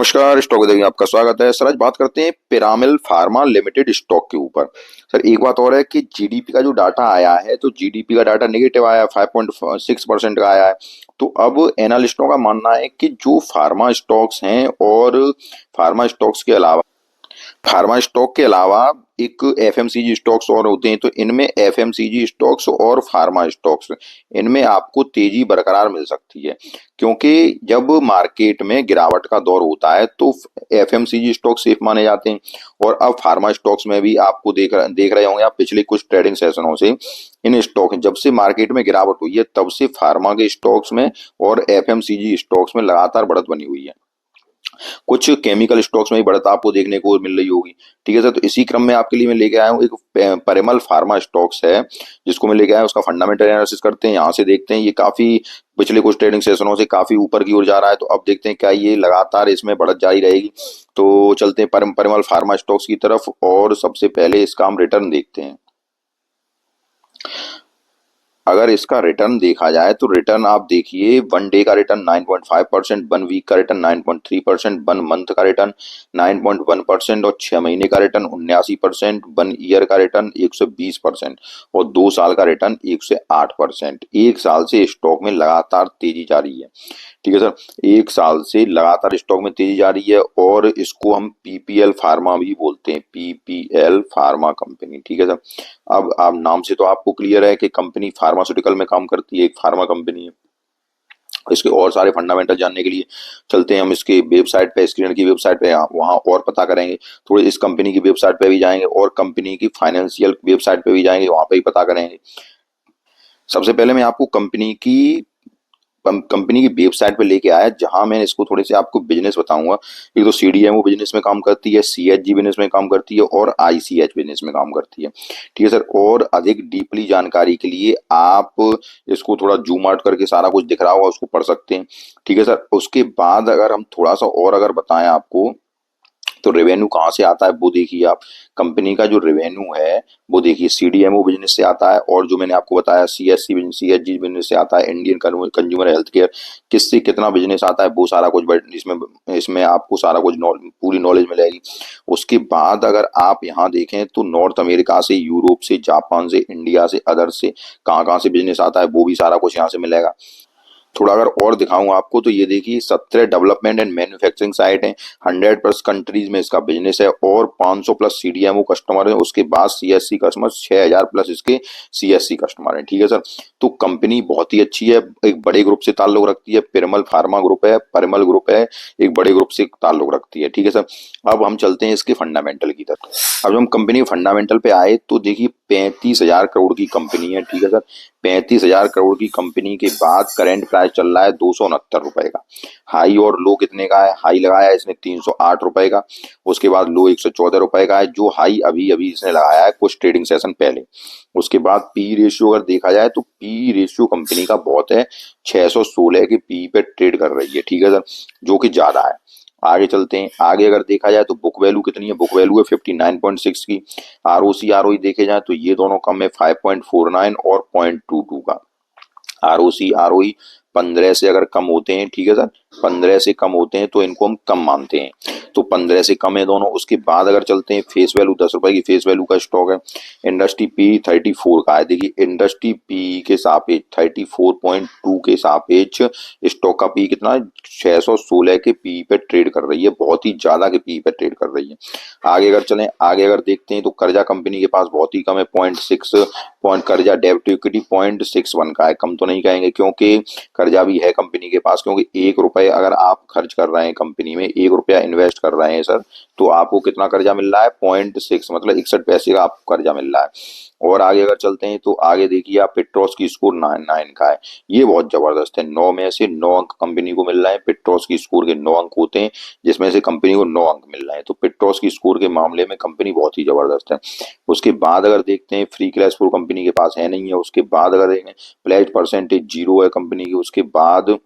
नमस्कार, stock with में आपका स्वागत है। सर आज बात करते हैं पिरामिल फार्मा लिमिटेड स्टॉक के ऊपर। सर एक बात और है कि जीडीपी का जो डाटा आया है तो जीडीपी का डाटा नेगेटिव आया है, 5.6% का आया है। तो अब एनालिस्टों का मानना है कि जो फार्मा स्टॉक के अलावा एक एफएमसीजी स्टॉक्स और होते हैं, तो इनमें एफएमसीजी स्टॉक्स और फार्मा स्टॉक्स इनमें आपको तेजी बरकरार मिल सकती है, क्योंकि जब मार्केट में गिरावट का दौर होता है तो एफएमसीजी स्टॉक सेफ माने जाते हैं। और अब फार्मा स्टॉक्स में भी आपको देख रहे होंगे आप पिछले कुछ ट्रेडिंग सेशनों से, इन स्टॉक जब से मार्केट में गिरावट हुई है तब से फार्मा के स्टॉक्स में और एफएमसीजी स्टॉक्स में लगातार बढ़त बनी हुई है। कुछ केमिकल स्टॉक्स में भी बढ़त आपको देखने को मिल रही होगी। ठीक है सर, तो इसी क्रम में आपके लिए मैं लेके आया हूँ एक परिमल फार्मा स्टॉक्स है, जिसको मैं लेके आया हूँ। उसका फंडामेंटल एनालिसिस करते हैं, यहाँ से देखते हैं ये काफी पिछले कुछ ट्रेडिंग सेशनों से काफी ऊपर की ओर जा रहा है। तो अब देखते हैं क्या ये लगातार इसमें बढ़त जारी रहेगी। तो चलते हैं परिमल फार्मा स्टॉक्स की तरफ और सबसे पहले इसका हम रिटर्न देखते हैं। अगर इसका रिटर्न देखा जाए तो रिटर्न आप देखिए, वन डे का रिटर्न 9.5%, वन वीक का रिटर्न 9.3%, वन मंथ का रिटर्न 9.1% और 6 महीने का रिटर्न 79%, वन ईयर का रिटर्न 120% और 2 साल का रिटर्न 108%। एक साल से स्टॉक में लगातार तेजी जारी है। ठीक है सर, एक साल से लगातार स्टॉक में तेजी जारी है और इसको हम पीपीएल फार्मा भी बोलते हैं, पीपीएल फार्मा कंपनी। ठीक है सर, अब आप नाम से तो आपको क्लियर है कि कंपनी फार्मास्यूटिकल में काम करती है, एक फार्मा कंपनी है। इसके और सारे फंडामेंटल जानने के लिए चलते हैं हम इसके वेबसाइट पे, स्क्रीन की वेबसाइट पे, वहां और पता करेंगे। थोड़े इस कंपनी की वेबसाइट पे भी जाएंगे और कंपनी की फाइनेंशियल वेबसाइट पे भी जाएंगे, वहां पे भी पता करेंगे। सबसे पहले मैं आपको कंपनी की वेबसाइट पे लेके आया, जहां मैं इसको थोड़े से आपको बिजनेस बताऊंगा। एक तो सीडीएमओ बिजनेस में काम करती है, सीएचजी बिजनेस में काम करती है और आईसीएच बिजनेस में काम करती है। ठीक है सर, और अधिक डीपली जानकारी के लिए आप इसको थोड़ा जूम आउट करके सारा कुछ दिख रहा होगा उसको पढ़ सकते हैं। ठीक है सर, उसके बाद अगर हम थोड़ा सा और अगर बताएं आपको, तो रेवेन्यू कहाँ से आता है वो देखिए आप। कंपनी का जो रेवेन्यू है वो देखिए सीडीएमओ बिजनेस से आता है, और जो मैंने आपको बताया सीएससी बिजनेस, सीएचजी बिजनेस से आता है, इंडियन कंज्यूमर हेल्थ केयर, किससे कितना बिजनेस आता है वो सारा कुछ इसमें इसमें आपको सारा कुछ पूरी नॉलेज मिलेगी। उसके बाद अगर आप यहाँ देखें तो नॉर्थ अमेरिका से, यूरोप से, जापान से, इंडिया से, अदर से कहाँ कहाँ से बिजनेस आता है वो भी सारा कुछ यहाँ से मिलेगा। थोड़ा अगर और दिखाऊं आपको तो ये देखिए 17 डेवलपमेंट एंड मैन्युफैक्चरिंग साइट है, 100+ कंट्रीज में इसका बिजनेस है और 500+ सीडीएमओ कस्टमर है। उसके बाद सीएससी कस्टमर 6000+ इसके सीएससी कस्टमर हैं। ठीक है सर, तो कंपनी बहुत ही अच्छी है, एक बड़े ग्रुप से ताल्लुक रखती है, पिरामल फार्मा ग्रुप है, परिमल ग्रुप है, एक बड़े ग्रुप से ताल्लुक रखती है। ठीक है सर, अब हम चलते हैं इसके फंडामेंटल की तरफ। अब जब हम कंपनी फंडामेंटल पे आए तो देखिए 35,000 करोड़ की कंपनी है। ठीक है सर, 35,000 करोड़ की कंपनी के बाद करंट प्राइस चल रहा है 269 रुपए का। हाई और लो कितने का है? हाई लगाया है इसने 308 रुपए का, उसके बाद लो 114 रुपए का है, जो हाई अभी अभी इसने लगाया है कुछ ट्रेडिंग सेशन पहले। उसके बाद पी रेशियो अगर देखा जाए तो पी रेशियो कंपनी का बहुत है, 616 के पी पे ट्रेड कर रही है। ठीक है सर, जो कि ज्यादा है। आगे चलते हैं, आगे अगर देखा जाए तो बुक वैल्यू कितनी है? बुक वैल्यू है 59.6 की। आरओसी आरओई देखे जाए तो ये दोनों कम है, 5.49 और 0.22 का। आरओसी आरओई 15 से अगर कम होते हैं, ठीक है सर, 15 से कम होते हैं तो इनको हम कम मानते हैं। तो 15 से कम है दोनों। उसके बाद अगर चलते हैं फेस वैल्यू, 10 रुपए की फेस वैल्यू का स्टॉक है। इंडस्ट्री पी 34 का है। देखिए इंडस्ट्री पी के सापेक्ष 34.2 के सापेक्ष स्टॉक का पी कितना है? 616 के पी पे ट्रेड कर रही है, बहुत ही ज्यादा के पी पे ट्रेड कर रही है। आगे अगर चलें, आगे अगर देखते हैं तो कर्जा कंपनी के पास बहुत ही कम है, 0.6 पॉइंट कर्जा, डेब्ट टू इक्विटी 0.61 का है। कम तो नहीं कहेंगे क्योंकि कर्जा भी है कंपनी के पास, क्योंकि 1 रुपए अगर आप खर्च कर रहे हैं कंपनी में, 1 रुपया इन्वेस्ट कर रहे हैं सर, तो आपको कितना कर्जा मिल रहा है? 0.6, मतलब 61 पैसे का आपको कर्जा मिल रहा है। और आगे अगर चलते हैं तो आगे देखिए आप पेट्रोस की स्कोर 9 का है। ये बहुत जबरदस्त है, 9 में से 9 अंक कंपनी को मिल रहा है। पेट्रोस की स्कोर के 9 अंक होते हैं, जिसमें से कंपनी को 9 अंक मिल रहे हैं। तो पेट्रोस की स्कोर के मामले में कंपनी बहुत ही जबरदस्त है। उसके बाद अगर देखते हैं फ्री कैश फ्लो कंपनी के पास है नहीं है। उसके बाद अगर देखें प्लेज परसेंटेज 0 है कंपनी की। उसके बाद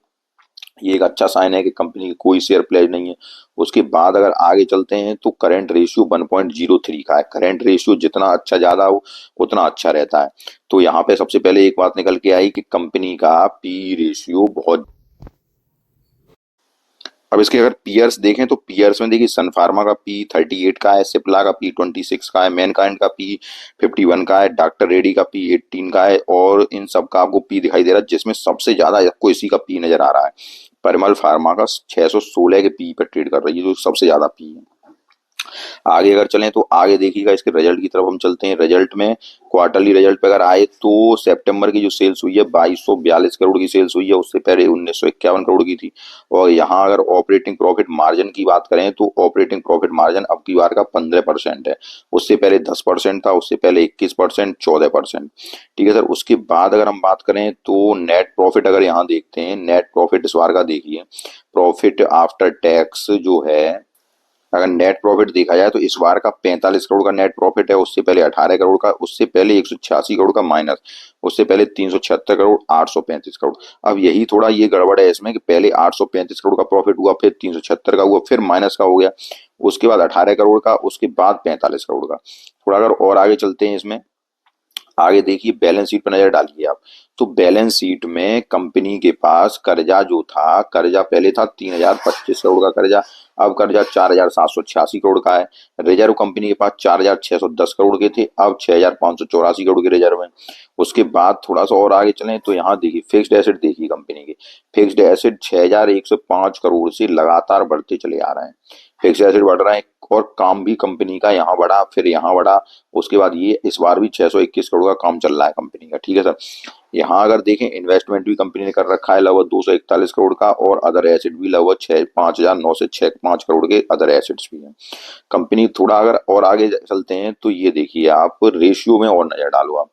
ये एक अच्छा साइन है कि कंपनी की कोई शेयर प्लेज नहीं है। उसके बाद अगर आगे चलते हैं तो करंट रेशियो 1.03 का है। करंट रेशियो जितना अच्छा ज्यादा हो उतना अच्छा रहता है। तो यहाँ पे सबसे पहले एक बात निकल के आई कि कंपनी का पी रेशियो बहुत। अब इसके अगर पीयर्स देखें तो पीयर्स में देखिए सन फार्मा का P38 का है, सिप्ला का P26 का है, मैनकाइंड का P51 का है, डॉक्टर रेड्डी का P18 का है, और इन सब का आपको पी दिखाई दे रहा है, जिसमें सबसे ज्यादा आपको इसी का पी नजर आ रहा है। परिमल फार्मा का 616 के पी पर ट्रेड कर रही है, जो सबसे ज्यादा पी है। आगे अगर चलें तो आगे देखिएगा इसके रिजल्ट की तरफ हम चलते हैं। रिजल्ट में क्वार्टरली रिजल्ट पे अगर आए तो सितंबर की जो सेल्स हुई है 2242 करोड़ की सेल्स हुई है, उससे पहले 1951 करोड़ की थी। और यहाँ अगर ऑपरेटिंग प्रॉफिट मार्जिन की बात करें तो ऑपरेटिंग प्रॉफिट मार्जिन अब की बार का 15% है, उससे पहले 10% था, उससे पहले 21%, 14%। ठीक है सर। उसके बाद अगर हम बात करें तो नेट प्रॉफिट अगर यहाँ देखते हैं, नेट प्रॉफिट इस बार का देखिए, प्रॉफिट आफ्टर टैक्स जो है, अगर नेट प्रॉफिट देखा जाए तो इस बार का 45 करोड़ का नेट प्रॉफिट है, उससे पहले 18 करोड़ का, उससे पहले 186 करोड़ का माइनस, उससे पहले 376 करोड़, 835 करोड़। अब यही थोड़ा ये गड़बड़ है इसमें कि पहले 835 करोड़ का प्रॉफिट हुआ, फिर 376 का हुआ, फिर माइनस का हो गया, उसके बाद 18 करोड़ का, उसके बाद 45 करोड़ का। थोड़ा अगर और आगे चलते हैं इसमें, आगे देखिए बैलेंस शीट पर नजर डालिए आप, तो बैलेंस शीट में कंपनी के पास कर्जा जो था, कर्जा पहले था 3025 करोड़ का कर्जा, अब कर्जा 4786 करोड़ का है। रिजर्व कंपनी के पास 4610 करोड़ के थे, अब 6584 करोड़ के रिजर्व है। उसके बाद थोड़ा सा और आगे चलें तो यहाँ देखिए फिक्स्ड एसेट देखिए कंपनी के, फिक्स्ड एसेट 6105 करोड़ से लगातार बढ़ते चले आ रहे हैं, फिक्स्ड एसेट बढ़ रहे हैं, और काम भी कंपनी का यहाँ बढ़ा, फिर यहाँ बढ़ा, उसके बाद ये इस बार भी 621 करोड़ का काम चल रहा है कंपनी का। ठीक है सर। यहाँ अगर देखें इन्वेस्टमेंट भी कंपनी ने कर रखा है लगभग 241 करोड़ का, और अदर एसेट भी लगभग 5,900 से 5 करोड़ के अदर एसेट्स भी हैं कंपनी। थोड़ा अगर और आगे चलते हैं तो ये देखिए आप रेशियो में और नजर डालो आप,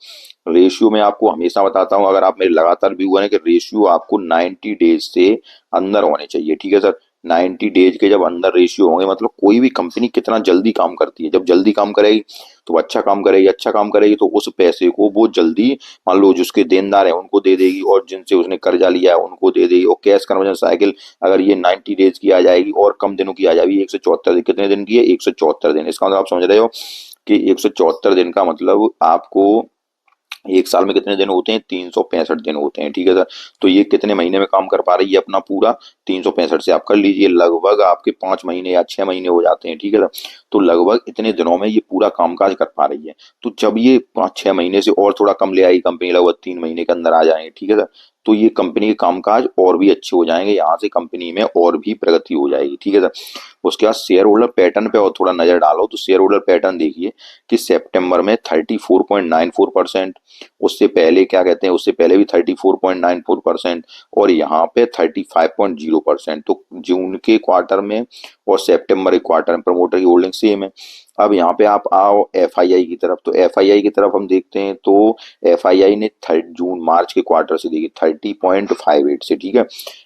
रेशियो में आपको हमेशा बताता हूँ, अगर आप मेरे लगातार व्यू है कि रेशियो आपको 90 डेज से अंदर होने चाहिए। ठीक है सर। 90 डेज के जब अंदर रेशियो होंगे, मतलब कोई भी कंपनी कितना जल्दी काम करती है, जब जल्दी काम करेगी तो अच्छा काम करेगी, अच्छा काम करेगी तो उस पैसे को वो जल्दी, मान लो जिसके देनदार है उनको दे देगी, और जिनसे उसने कर्जा लिया है उनको दे देगी, और कैश कन्वर्जन साइकिल अगर ये 90 डेज की आ जाएगी और कम दिनों की आ जाएगी, 174 दिन, कितने दिन की है, 174 दिन। इसका मतलब आप समझ रहे हो कि 174 दिन का मतलब आपको एक साल में कितने दिन होते हैं, 365 दिन होते हैं। ठीक है सर। तो ये कितने महीने में काम कर पा रही है अपना पूरा, 365 से आप कर लीजिए, लगभग आपके 5 महीने या 6 महीने हो जाते हैं। ठीक है सर। तो लगभग इतने दिनों में ये पूरा कामकाज कर पा रही है। तो जब ये 5-6 महीने से और थोड़ा कम ले आएगी कंपनी, लगभग 3 महीने के अंदर आ जाएंगे। ठीक है सर। तो ये कंपनी के कामकाज और भी अच्छे हो जाएंगे, यहाँ से कंपनी में और भी प्रगति हो जाएगी। ठीक है सर। उसके बाद शेयर होल्डर पैटर्न पे और थोड़ा नजर डालो, तो शेयर होल्डर पैटर्न देखिए कि सितंबर में 34.94%, उससे पहले क्या कहते हैं, उससे पहले भी 34.94%, और यहाँ पे 35.0%। तो जून के क्वार्टर में और सितंबर के क्वार्टर में प्रमोटर की होल्डिंग सेम है। अब यहाँ पे आप आओ एफआईआई की तरफ, तो एफआईआई की तरफ हम देखते हैं तो एफआईआई ने थर्ड जून मार्च के क्वार्टर से देखिए 30.58 से, ठीक है,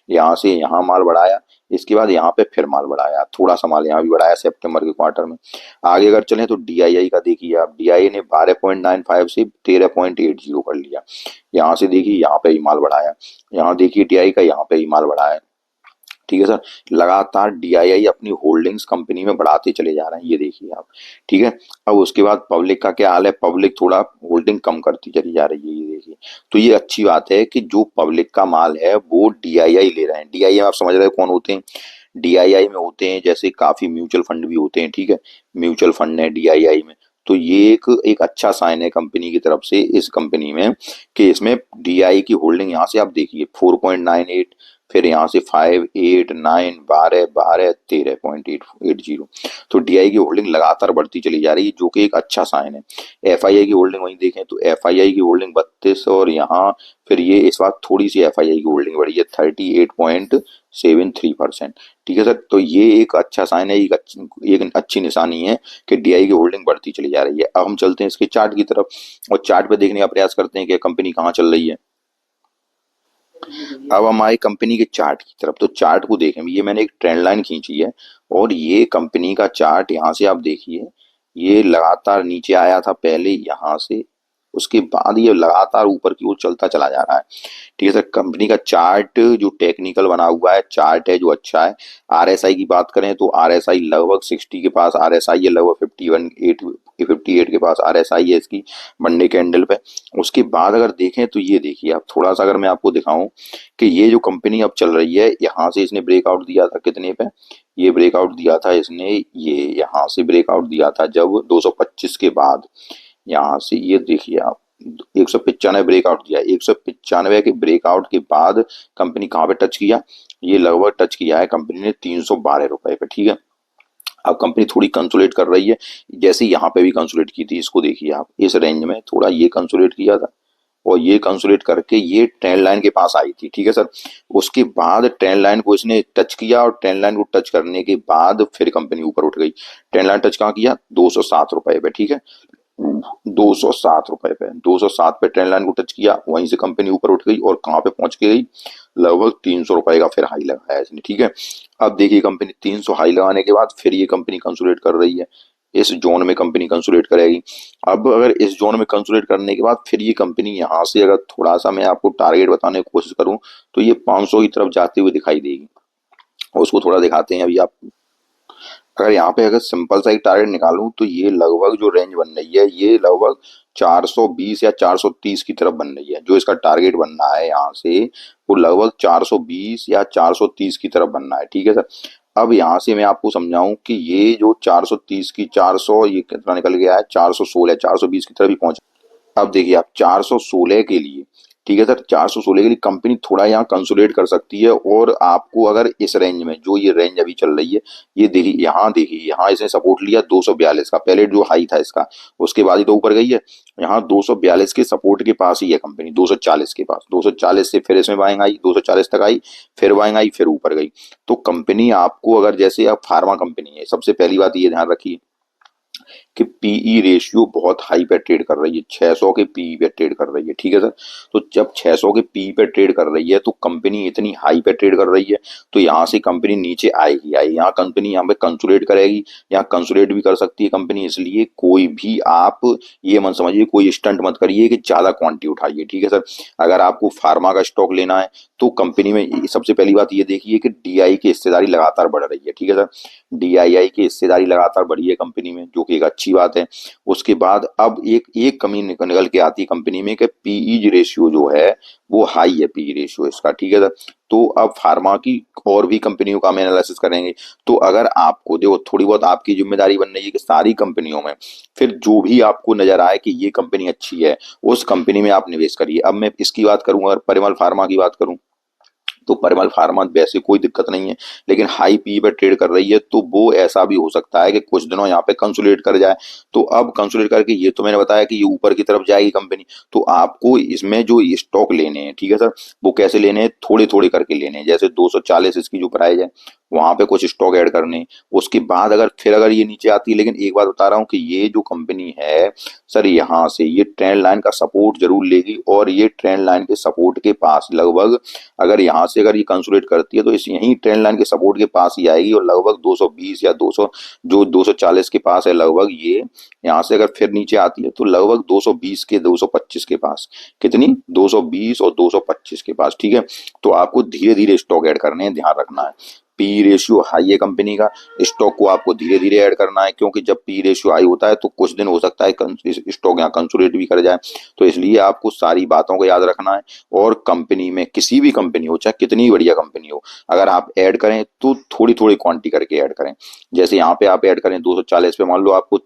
यहाँ से यहाँ माल बढ़ाया, इसके बाद यहाँ पे फिर माल बढ़ाया, थोड़ा सा माल यहाँ भी बढ़ाया सितंबर के क्वार्टर में। आगे अगर चलें तो डीआईआई का देखिए आप, डीआईआई ने 12.95 से 13.80 कर लिया, यहाँ से देखिए यहाँ पे ही माल बढ़ाया, यहाँ देखिए डीआई का यहाँ पे ही माल बढ़ाया। ठीक है सर। लगातार डीआईआई अपनी होल्डिंग्स कंपनी में बढ़ाते चले जा रहे हैं, ये देखिए आप। ठीक है। अब उसके बाद पब्लिक का क्या हाल है, पब्लिक थोड़ा होल्डिंग कम करती चली जा रही है, ये देखिए। तो ये अच्छी बात है कि जो पब्लिक का माल है वो डीआईआई ले रहे हैं। डीआईआई आप समझ रहे हो कौन होते हैं, डीआईआई में होते हैं जैसे काफी म्यूचुअल फंड भी होते हैं। ठीक है। म्यूचुअल फंड है डीआईआई में, तो ये एक अच्छा साइन है कंपनी की तरफ से इस कंपनी में, कि इसमें डीआई की होल्डिंग यहाँ से आप देखिए 4.98, फिर यहाँ से 5, 8, 9, 12, 12, 13.880। तो डीआई की होल्डिंग लगातार बढ़ती चली जा रही है, जो कि एक अच्छा साइन है। एफआईआई की होल्डिंग वहीं देखें तो एफआईआई की होल्डिंग 32, और यहाँ फिर ये इस बार थोड़ी सी एफआईआई की होल्डिंग बढ़ी है 38.73%। ठीक है सर। तो ये एक अच्छा साइन है, एक अच्छी निशानी है कि डीआई की होल्डिंग बढ़ती चली जा रही है। अब हम चलते हैं इसके चार्ट की तरफ, और चार्ट पे देखने का प्रयास करते हैं कि कंपनी कहाँ चल रही है। अब हम आए कंपनी के चार्ट की तरफ, तो चार्ट को देखें, ये मैंने एक ट्रेंड लाइन खींची है, और ये कंपनी का चार्ट यहाँ से आप देखिए, ये लगातार नीचे आया था पहले यहाँ से, उसके बाद ये लगातार ऊपर की ओर चलता चला जा रहा है। ठीक है सर। कंपनी का चार्ट जो टेक्निकल बना हुआ है, चार्ट है जो अच्छा है। आरएसआई की बात करें तो आरएसआई लगभग 60 के पास आरएसआई है, लगभग 51, Nikkei 58 के पास RSI है इसकी मंडे कैंडल पे। उसके बाद अगर देखें तो ये देखिए आप, थोड़ा सा अगर मैं आपको दिखाऊं कि ये जो कंपनी अब चल रही है, यहाँ से इसने ब्रेकआउट दिया था कितने पे, ये ब्रेकआउट दिया था इसने, ये यहाँ से ब्रेकआउट दिया था जब 225 के बाद, यहाँ से ये देखिए आप 195 ब्रेकआउट दिया, 195 के ब्रेकआउट के बाद कंपनी कहाँ पे टच किया, ये लगभग टच किया है कंपनी ने 312 रुपए पे, ठीक है। अब कंपनी थोड़ी कंसोलिडेट कर रही है, जैसे यहाँ पे भी कंसोलिडेट की थी, इसको देखिए आप इस रेंज में थोड़ा ये कंसोलिडेट किया था और ये कंसोलिडेट करके ये ट्रेंड लाइन के पास आई थी, ठीक है सर। उसके बाद ट्रेंड लाइन को इसने टच किया और ट्रेंड लाइन को टच करने के बाद फिर कंपनी ऊपर उठ गई। ट्रेंड लाइन टच कहाँ किया, 207 रुपए पे, ठीक है। 207 रुपए पे, 207 पे ट्रेंड लाइन को टच किया, वहीं से कंपनी ऊपर उठ गई और कहाँ पे पहुंच के गई, लगभग 300 रुपए का फिर हाई लगाया इसने, ठीक है। अब देखिए कंपनी 300 हाई लगाने के बाद फिर ये कंपनी कंसोलिडेट कर रही है, इस जोन में कंपनी कंसोलिडेट करेगी। अब अगर इस जोन में कंसोलिडेट करने के बाद फिर ये कंपनी यहाँ से अगर थोड़ा सा मैं आपको टारगेट बताने की कोशिश करूं तो ये 500 की तरफ जाते हुए दिखाई देगी। और उसको थोड़ा दिखाते हैं अभी आप, अगर यहाँ पे अगर सिंपल सा एक टारगेट निकालूं तो ये लगभग जो रेंज बन रही है ये लगभग 420 या 430 की तरफ बन रही है। जो इसका टारगेट बन रहा है यहाँ से वो लगभग 420 या 430 की तरफ बनना है, ठीक है सर। अब यहाँ से मैं आपको समझाऊं कि ये जो 430 की 400 ये कितना निकल गया है, 416, 420 की तरफ भी पहुंच। अब देखिए आप 416 के लिए, ठीक है सर, 416 के लिए कंपनी थोड़ा यहाँ कंसोलिडेट कर सकती है। और आपको अगर इस रेंज में जो ये रेंज अभी चल रही है, ये देखिए यहाँ इसने सपोर्ट लिया 242 का, पहले जो हाई था इसका, उसके बाद ही तो ऊपर गई है। यहाँ 242 के सपोर्ट के पास ही है कंपनी, 240 के पास, 240 से फिर इसमें बाइंग आई, 240 तक आई, फिर बाइंग आई, फिर ऊपर गई। तो कंपनी आपको अगर जैसे अब फार्मा कंपनी है, सबसे पहली बात ये ध्यान रखिए कि पीई रेशियो बहुत हाई पे ट्रेड कर रही है, 600 के पीई पे ट्रेड कर रही है, ठीक है सर। तो जब 600 के पीई पे ट्रेड कर रही है तो कंपनी इतनी हाई पे ट्रेड कर रही है, तो यहाँ से कंपनी नीचे आएगी, यहाँ कंपनी यहाँ पे कंसोलिडेट करेगी, यहाँ कंसोलिडेट भी कर सकती है कंपनी। इसलिए कोई भी आप ये मत समझिए, कोई स्टंट मत करिए कि ज्यादा क्वांटिटी उठाइए, ठीक है सर। अगर आपको फार्मा का स्टॉक लेना है तो कंपनी में सबसे पहली बात ये देखिए कि डीआई की हिस्सेदारी लगातार बढ़ रही है, ठीक है सर। डीआईआई की हिस्सेदारी लगातार बढ़ी है कंपनी में, जो कि एक अच्छी बात है। उसके बाद अब एक एक कमी निकल के आती है कंपनी में कि पीई रेशियो जो है वो हाई है, पीई रेशियो इसका, ठीक है सर। तो अब फार्मा की और भी कंपनियों का हम एनालिसिस करेंगे। तो अगर आपको देखो थोड़ी बहुत आपकी जिम्मेदारी बन रही है कि सारी कंपनियों में फिर जो भी आपको नजर आए कि ये कंपनी अच्छी है उस कंपनी में आप निवेश करिए। अब मैं इसकी बात करूंगा, अगर परिमल फार्मा की बात करूं तो परिमल फार्मा वैसे कोई दिक्कत नहीं है, लेकिन हाई पी पे ट्रेड कर रही है तो वो ऐसा भी हो सकता है कि कुछ दिनों यहाँ पे कंसोलिडेट कर जाए। तो अब कंसोलिडेट करके ये तो मैंने बताया कि ये ऊपर की तरफ जाएगी कंपनी, तो आपको इसमें जो स्टॉक लेने हैं, ठीक है सर, वो कैसे लेने हैं, थोड़े थोड़े करके लेने हैं। जैसे 240 इसकी जो प्राइस है वहां पे कुछ स्टॉक ऐड करने हैं। उसके बाद अगर ये नीचे आती है, लेकिन एक बात बता रहा हूँ कि ये जो कंपनी है सर, यहाँ से ये ट्रेंड लाइन का सपोर्ट जरूर लेगी और ये ट्रेंड लाइन के सपोर्ट के पास लगभग, अगर यहाँ से अगर ये कंसोलिडेट करती है तो इस यही ट्रेंड लाइन के सपोर्ट के पास ही आएगी और लगभग 220 या 200 जो 240 के पास है लगभग, ये यहाँ से अगर फिर नीचे आती है तो लगभग 220 के 225 के पास, कितनी 220 और 225 के पास, ठीक है। तो आपको धीरे धीरे स्टॉक ऐड करने हैं, ध्यान रखना है। पी रेशियो हाई है कंपनी का, स्टॉक को आपको धीरे धीरे ऐड करना है, क्योंकि जब पी रेशियो हाई होता है तो कुछ दिन हो सकता है स्टॉक यहाँ कंसोलिडेट भी कर जाए। तो इसलिए आपको सारी बातों को याद रखना है। और कंपनी में किसी भी कंपनी हो, चाहे कितनी बढ़िया कंपनी हो, अगर आप ऐड करें तो थोड़ी थोड़ी क्वांटिटी करके ऐड करें। जैसे यहाँ पे आप ऐड करें 240 पे, मान लो आपको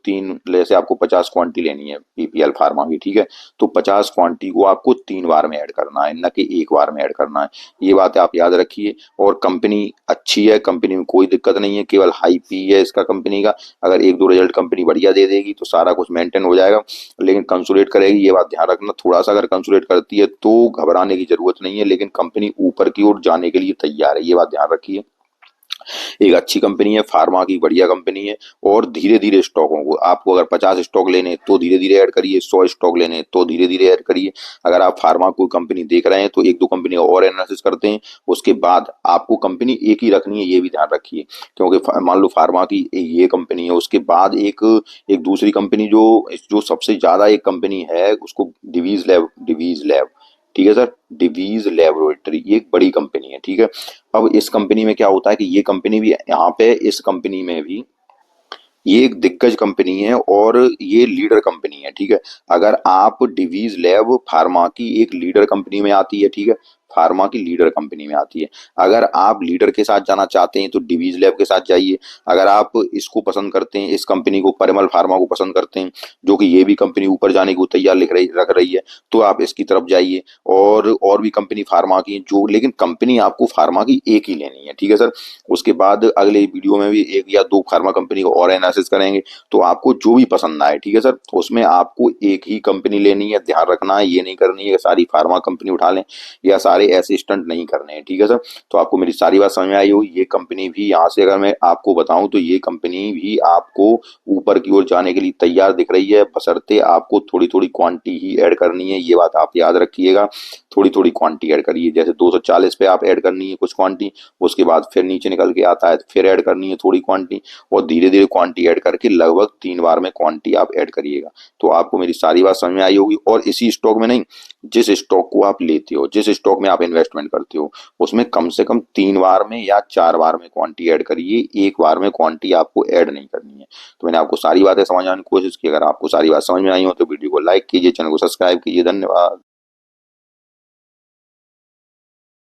जैसे आपको 50 क्वांटिटी लेनी है पीपीएल फार्मा की, ठीक है, तो 50 क्वांटिटी को आपको 3 बार में ऐड करना है, न कि एक बार में ऐड करना है। ये बात आप याद रखिए। और कंपनी अच्छी है, कंपनी में कोई दिक्कत नहीं है, केवल हाई पी है इसका कंपनी का। अगर एक दो रिजल्ट कंपनी बढ़िया दे देगी तो सारा कुछ मेंटेन हो जाएगा, लेकिन कंसोलिडेट करेगी, ये बात ध्यान रखना। थोड़ा सा अगर कंसोलिडेट करती है तो घबराने की जरूरत नहीं है, लेकिन कंपनी ऊपर की ओर जाने के लिए तैयार है, ये बात ध्यान रखिए। एक अच्छी कंपनी है, फार्मा की बढ़िया कंपनी है। और धीरे धीरे स्टॉकों को, आपको अगर 50 स्टॉक लेने तो धीरे धीरे ऐड करिए, 100 स्टॉक लेने तो धीरे धीरे ऐड करिए। अगर आप फार्मा कोई कंपनी देख रहे हैं तो एक दो कंपनी और एनालिसिस करते हैं, उसके बाद आपको कंपनी एक ही रखनी है, ये भी ध्यान रखिए। क्योंकि मान लो फार्मा की ये कंपनी है, उसके बाद एक एक दूसरी कंपनी जो जो सबसे ज्यादा एक कंपनी है उसको डिवीज लैब, ठीक है सर, डिवीज लेबोरेटरी, ये एक बड़ी कंपनी है, ठीक है। अब इस कंपनी में क्या होता है कि ये कंपनी भी यहाँ पे, इस कंपनी में भी ये एक दिग्गज कंपनी है और ये लीडर कंपनी है, ठीक है। अगर आप डिवीज लैब फार्मा की एक लीडर कंपनी में आती है, ठीक है, फार्मा की लीडर कंपनी में आती है। अगर आप लीडर के साथ जाना चाहते हैं तो डिवीज लैब के साथ जाइए। अगर आप इसको पसंद करते हैं, इस कंपनी को, परिमल फार्मा को पसंद करते हैं, जो कि ये भी कंपनी ऊपर जाने को तैयार रख रही है, तो आप इसकी तरफ जाइए। और भी कंपनी फार्मा की हैं, जो, लेकिन कंपनी आपको फार्मा की एक ही लेनी है, ठीक है सर। उसके बाद अगले वीडियो में भी एक या दो फार्मा कंपनी को और एनालिसिस करेंगे, तो आपको जो भी पसंद आए, ठीक है सर, उसमें आपको एक ही कंपनी लेनी है। ध्यान रखना है, ये नहीं करनी है कि सारी फार्मा कंपनी उठा लें या सारे ऐसे स्टंट नहीं करने हैं, ठीक है सर। तो आपको मेरी सारी बात समझ में आई होगी। ये कंपनी भी यहाँ से अगर मैं आपको बताऊं तो ये कंपनी भी आपको ऊपर की ओर जाने के लिए तैयार दिख रही है, बशर्ते आपको थोड़ी थोड़ी क्वांटिटी ही ऐड करनी है। ये बात आप याद रखिएगा, थोड़ी थोड़ी क्वांटिटी ऐड करिए। जैसे 240 पे आप ऐड करनी है कुछ क्वांटिटी, उसके बाद फिर नीचे निकल के आता है तो फिर ऐड करनी है थोड़ी क्वांटिटी, और धीरे धीरे क्वांटिटी ऐड करके लगभग 3 बार में क्वांटिटी आप ऐड करिएगा। तो आपको मेरी सारी बात समझ में आई होगी। और इसी स्टॉक में नहीं, जिस स्टॉक को आप लेते हो, जिस स्टॉक में आप इन्वेस्टमेंट करते हो, उसमें कम से कम 3 बार में या 4 बार में क्वांटिटी ऐड करिए, एक बार में क्वांटिटी आपको ऐड नहीं करनी है। तो मैंने आपको सारी बातें समझाने की कोशिश की। अगर आपको सारी बात समझ में आई हो तो वीडियो को लाइक कीजिए, चैनल को सब्सक्राइब कीजिए। धन्यवाद।